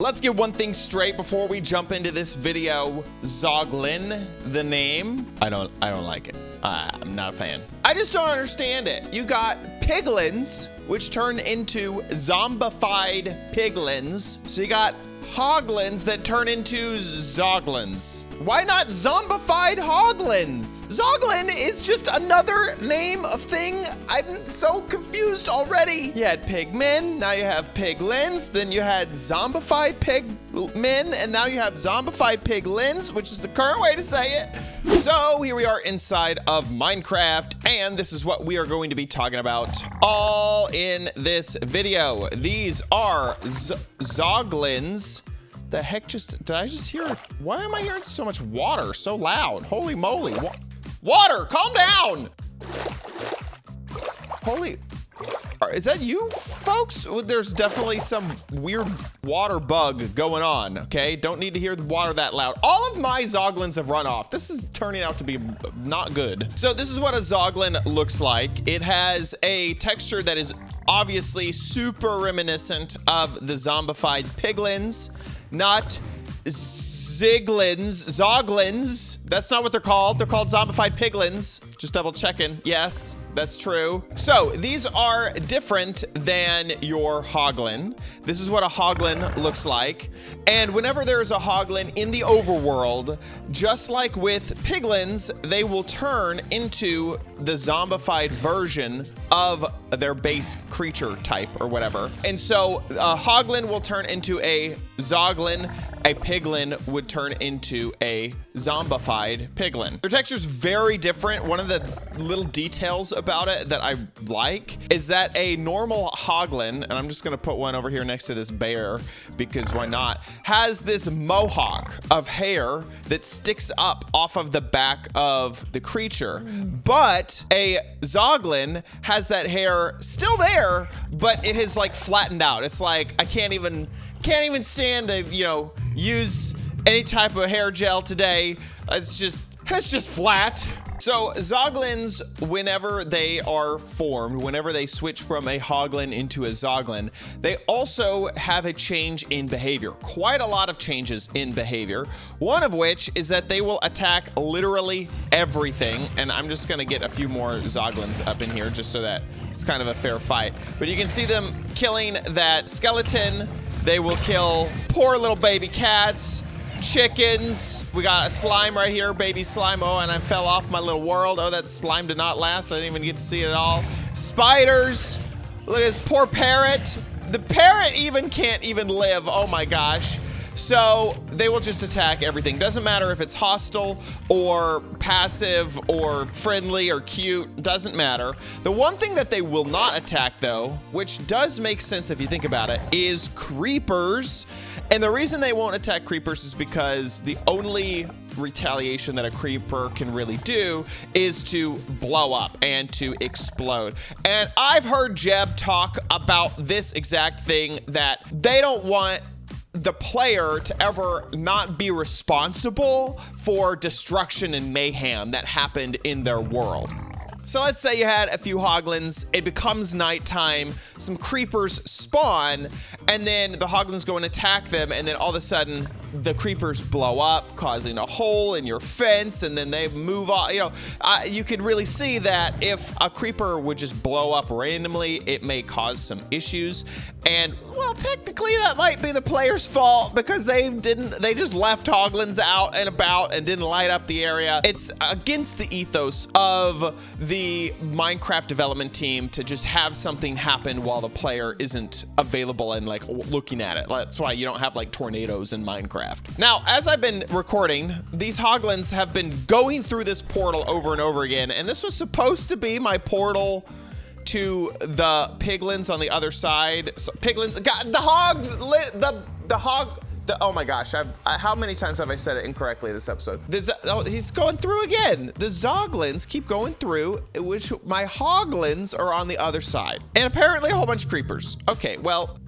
Let's get one thing straight before we jump into this video. Zoglin, the name, I don't like it. I'm not a fan. I just don't understand it. You got piglins, which turn into zombified piglins. So you got hoglins that turn into zoglins. Why not zombified hoglins? Zoglin is just another name of thing. I'm so confused already. You had pigmen, now you have piglins, then you had zombified pigmen, and now you have zombified piglins, which is the current way to say it. So here we are inside of Minecraft, and this is what we are going to be talking about all in this video. These are zoglins. The heck did I just hear? Why am I hearing so much water so loud? Holy moly. Water, calm down. Is that you folks? There's definitely some weird water bug going on, okay? Don't need to hear the water that loud. All of my zoglins have run off. This is turning out to be not good. So this is what a zoglin looks like. It has a texture that is obviously super reminiscent of the zombified piglins. Not zoglins. That's not what they're called. They're called zombified piglins. Just double checking. Yes, that's true. So these are different than your hoglin. This is what a hoglin looks like. And whenever there's a hoglin in the overworld, just like with piglins, they will turn into the zombified version of their base creature type or whatever. And so a hoglin will turn into a zoglin. A piglin would turn into a zombified piglin. Their texture's very different. One of the little details about it that I like is that a normal hoglin, and I'm just gonna put one over here next to this bear because why not, has this mohawk of hair that sticks up off of the back of the creature. But a zoglin has that hair still there, but it has like flattened out. It's like I can't even stand to, you know, use any type of hair gel today. It's just flat. So zoglins, whenever they are formed, whenever they switch from a hoglin into a zoglin, they also have a change in behavior. Quite a lot of changes in behavior. One of which is that they will attack literally everything. And I'm just gonna get a few more zoglins up in here just so that it's kind of a fair fight. But you can see them killing that skeleton. They will kill poor little baby cats, chickens. We got a slime right here, baby slime. Oh, and I fell off my little world. Oh, that slime did not last. I didn't even get to see it at all. Spiders. Look at this poor parrot. The parrot even can't even live. Oh my gosh. So they will just attack everything. Doesn't matter if it's hostile or passive or friendly or cute, doesn't matter. The one thing that they will not attack though, which does make sense if you think about it, is creepers. And the reason they won't attack creepers is because the only retaliation that a creeper can really do is to blow up and to explode. And I've heard Jeb talk about this exact thing, that they don't want the player to ever not be responsible for destruction and mayhem that happened in their world. So let's say you had a few hoglins, it becomes nighttime, some creepers spawn, and then the hoglins go and attack them, and then all of a sudden the creepers blow up, causing a hole in your fence, and then they move on. You know, you could really see that if a creeper would just blow up randomly, it may cause some issues. And well, technically that might be the player's fault because they just left hoglins out and about and didn't light up the area. It's against the ethos of the Minecraft development team to just have something happen while the player isn't available and like looking at it. That's why you don't have like tornadoes in Minecraft. Now, as I've been recording, these hoglins have been going through this portal over and over again, and this was supposed to be my portal to the piglins on the other side. So piglins, God, oh my gosh, how many times have I said it incorrectly this episode? He's going through again. The zoglins keep going through, which my hoglins are on the other side. And apparently a whole bunch of creepers. Okay, well,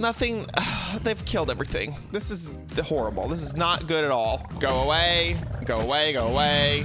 nothing, they've killed everything. This is horrible. This is not good at all. Go away, go away, go away.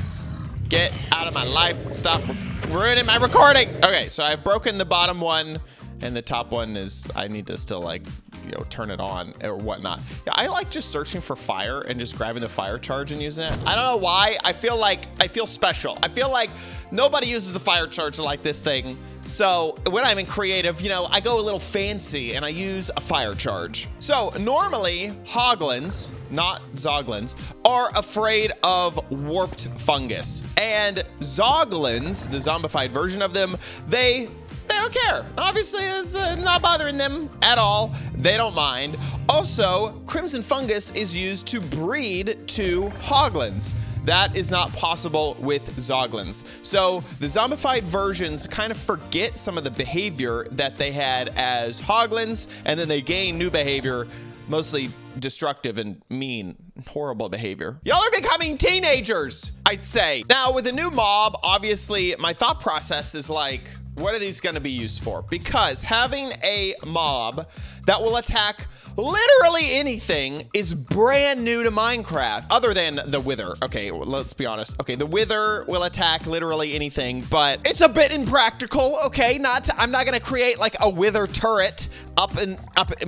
Get out of my life, stop ruining my recording. Okay, so I've broken the bottom one, and the top one is, I need to still like you know, turn it on or whatnot. Yeah, I like just searching for fire and just grabbing the fire charge and using it. I don't know why. I feel special. I feel like nobody uses the fire charge like this thing. So when I'm in creative, you know, I go a little fancy and I use a fire charge. So normally Hoglins, not Zoglins, are afraid of warped fungus. And Zoglins, the zombified version of them, they don't care. Obviously, it's not bothering them at all. They don't mind. Also, crimson fungus is used to breed to Hoglins. That is not possible with Zoglins. So the zombified versions kind of forget some of the behavior that they had as Hoglins, and then they gain new behavior, mostly destructive and mean, horrible behavior. Y'all are becoming teenagers, I'd say. Now, with a new mob, obviously, my thought process is like, what are these gonna be used for? Because having a mob that will attack literally anything is brand new to Minecraft, other than the Wither. Okay, well, let's be honest. Okay, the Wither will attack literally anything, but it's a bit impractical. Okay, I'm not gonna create like a Wither turret up.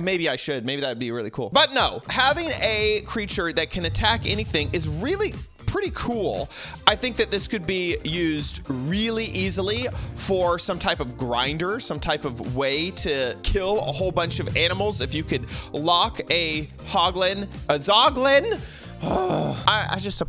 Maybe I should. Maybe that'd be really cool. But no, having a creature that can attack anything is really pretty cool. I think that this could be used really easily for some type of grinder, some type of way to kill a whole bunch of animals. If you could lock a Hoglin, a Zoglin. I'm just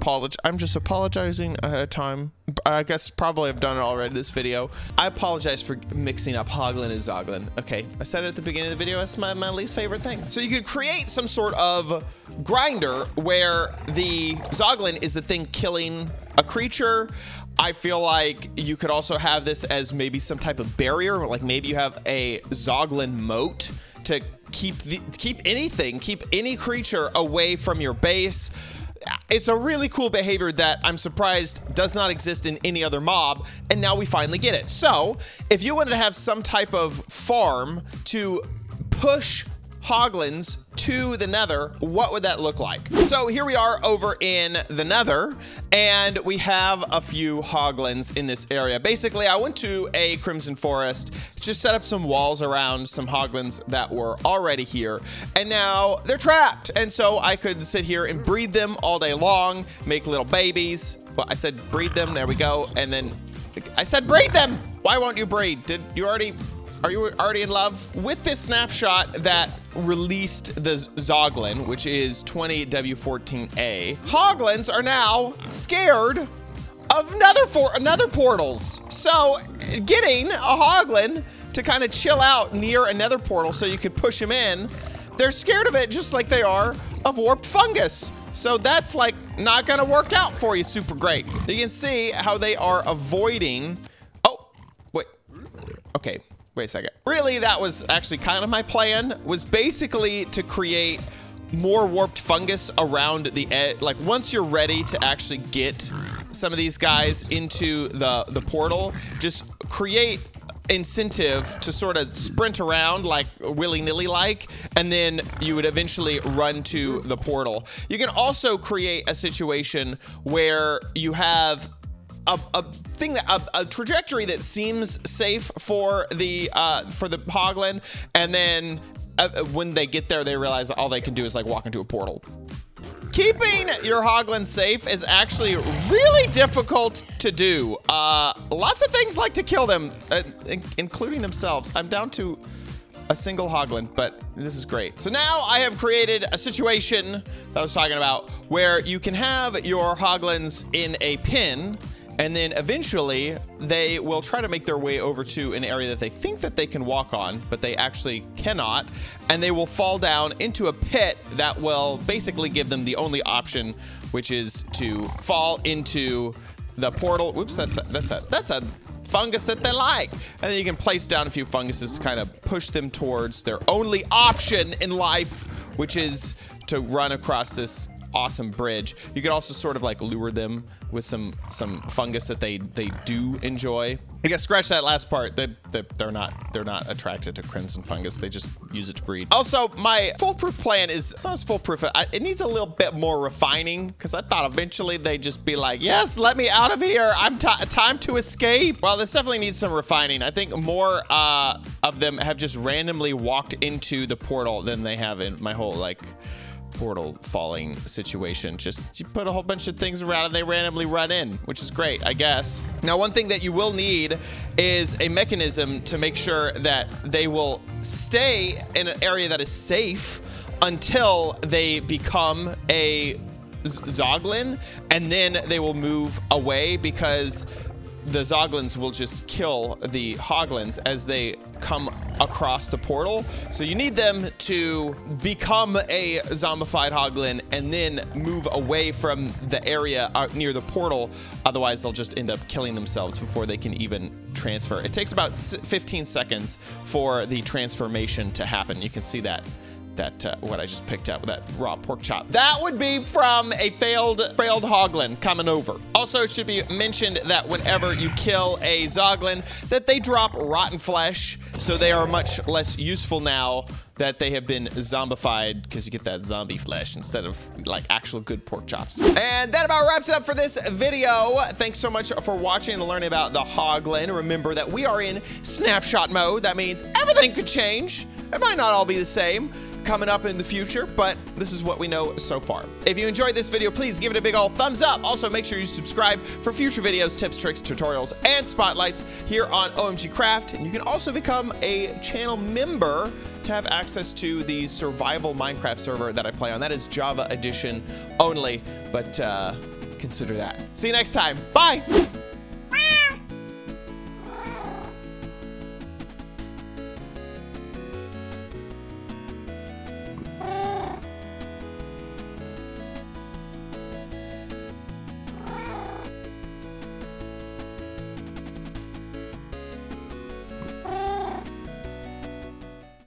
apologizing ahead of time. I guess probably I've done it already this video. I apologize for mixing up Hoglin and Zoglin. Okay, I said it at the beginning of the video. That's my least favorite thing. So you could create some sort of grinder where the Zoglin is the thing killing a creature. I feel like you could also have this as maybe some type of barrier, like maybe you have a Zoglin moat to keep any creature away from your base. It's a really cool behavior that I'm surprised does not exist in any other mob, and now we finally get it. So if you wanted to have some type of farm to push Hoglins to the Nether, what would that look like? So here we are over in the Nether, and we have a few Hoglins in this area. Basically, I went to a Crimson Forest, just set up some walls around some Hoglins that were already here, and now they're trapped. And so I could sit here and breed them all day long, make little babies. Well, I said breed them, there we go. And then I said breed them. Why won't you breed? Are you already in love? With this snapshot that released the Zoglin, which is 20w14a, Hoglins are now scared of nether portals. So getting a Hoglin to kind of chill out near a nether portal so you could push him in, they're scared of it just like they are of warped fungus. So that's like not gonna work out for you super great. You can see how they are avoiding, oh, wait, okay. Wait a second. Really, that was actually kind of my plan, was basically to create more warped fungus around the edge. Like once you're ready to actually get some of these guys into the portal, just create incentive to sort of sprint around like willy-nilly like, and then you would eventually run to the portal. You can also create a situation where you have a trajectory that seems safe for the Hoglin, and then when they get there, they realize that all they can do is like walk into a portal. Keeping your Hoglin safe is actually really difficult to do. Lots of things like to kill them, including themselves. I'm down to a single Hoglin, but this is great. So now I have created a situation that I was talking about where you can have your Hoglins in a pin, and then eventually they will try to make their way over to an area that they think that they can walk on, but they actually cannot. And they will fall down into a pit that will basically give them the only option, which is to fall into the portal. Whoops, that's a fungus that they like. And then you can place down a few funguses to kind of push them towards their only option in life, which is to run across this awesome bridge. You could also sort of like lure them with some fungus that they do enjoy. I guess scratch that last part. They're not attracted to crimson fungus. They just use it to breed. Also, my foolproof plan is, it's not as foolproof. It needs a little bit more refining, because I thought eventually they'd just be like, yes, let me out of here. I'm time to escape. Well, this definitely needs some refining. I think more of them have just randomly walked into the portal than they have in my whole like portal falling situation. Just you put a whole bunch of things around and they randomly run in, which is great, I guess. Now, one thing that you will need is a mechanism to make sure that they will stay in an area that is safe until they become a Zoglin, and then they will move away, because the Zoglins will just kill the Hoglins as they come across the portal. So you need them to become a zombified Hoglin and then move away from the area near the portal. Otherwise, they'll just end up killing themselves before they can even transfer. It takes about 15 seconds for the transformation to happen. You can see that what I just picked up with that raw pork chop. That would be from a failed Hoglin coming over. Also, it should be mentioned that whenever you kill a Zoglin, that they drop rotten flesh, so they are much less useful now that they have been zombified, because you get that zombie flesh instead of like actual good pork chops. And that about wraps it up for this video. Thanks so much for watching and learning about the Hoglin. Remember that we are in snapshot mode. That means everything could change. It might not all be the same coming up in the future, but this is what we know so far. If you enjoyed this video, please give it a big old thumbs up. Also, make sure you subscribe for future videos, tips, tricks, tutorials, and spotlights here on OMG Craft. And you can also become a channel member to have access to the survival Minecraft server that I play on. That is Java edition only, but consider that. See you next time. Bye.